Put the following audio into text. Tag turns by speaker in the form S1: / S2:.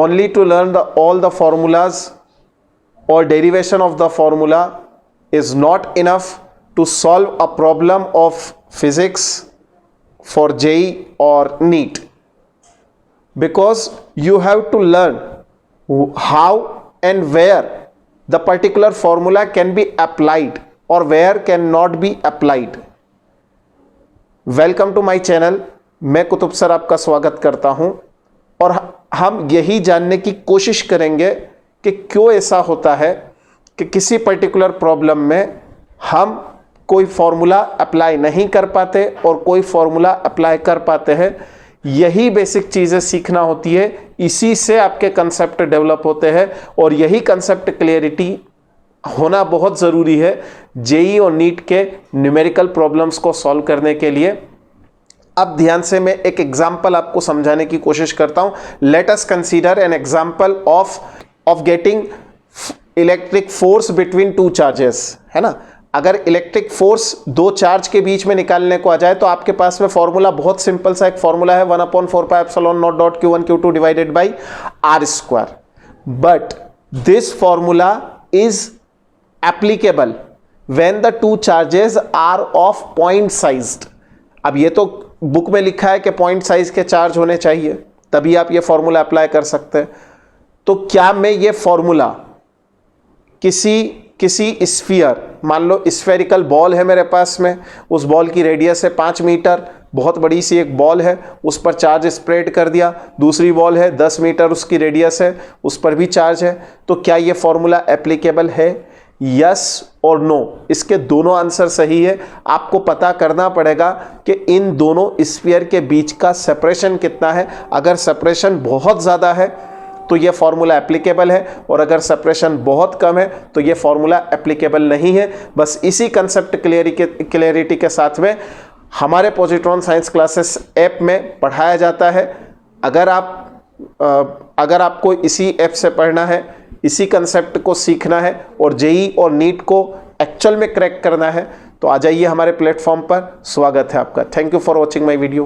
S1: only to learn all the formulas or derivation of the formula is not enough to solve a problem of physics for JEE or NEET, because you have to learn how and where the particular formula can be applied or where cannot be applied. Welcome to my channel. मैं Qutub sir आपका स्वागत करता हूं और हम यही जानने की कोशिश करेंगे कि क्यों ऐसा होता है कि किसी पर्टिकुलर प्रॉब्लम में हम कोई फॉर्मूला अप्लाई नहीं कर पाते और कोई फॉर्मूला अप्लाई कर पाते हैं। यही बेसिक चीज़ें सीखना होती है, इसी से आपके कंसेप्ट डेवलप होते हैं और यही कंसेप्ट क्लियरिटी होना बहुत ज़रूरी है जेई और नीट के न्यूमेरिकल प्रॉब्लम्स को सॉल्व करने के लिए। अब ध्यान से मैं एक एग्जांपल आपको समझाने की कोशिश करता हूं। Let us consider an example of getting electric force between two charges, है ना। अगर इलेक्ट्रिक फोर्स दो चार्ज के बीच में निकालने को आ जाए तो आपके पास में फॉर्मूला बहुत सिंपल सा एक फॉर्मूला है 1/4πε0 divided by r²। But this formula is applicable when the two charges are of point sized। अब ये तो बुक में लिखा है कि पॉइंट साइज के चार्ज होने चाहिए, तभी आप ये फॉर्मूला अप्लाई कर सकते हैं। तो क्या मैं ये फॉर्मूला किसी स्फीयर, मान लो स्फेरिकल बॉल है मेरे पास में, उस बॉल की रेडियस है 5 मीटर, बहुत बड़ी सी एक बॉल है, उस पर चार्ज स्प्रेड कर दिया। दूसरी बॉल है 10 मीटर, उसकी रेडियस है, उस पर भी चार्ज है। तो क्या ये फॉर्मूला एप्लीकेबल है? यस और नो, इसके दोनों आंसर सही है। आपको पता करना पड़ेगा कि इन दोनों स्फीयर के बीच का सेपरेशन कितना है। अगर सेपरेशन बहुत ज़्यादा है तो ये फॉर्मूला एप्लीकेबल है, और अगर सेपरेशन बहुत कम है तो ये फॉर्मूला एप्लीकेबल नहीं है। बस इसी कंसेप्ट क्लियरिटी के साथ में हमारे पॉजिट्रॉन साइंस क्लासेस ऐप में पढ़ाया जाता है। अगर आपको इसी ऐप से पढ़ना है, इसी कंसेप्ट को सीखना है और जेई और नीट को एक्चुअल में क्रैक करना है, तो आ जाइए हमारे प्लेटफॉर्म पर। स्वागत है आपका। Thank you for watching my video.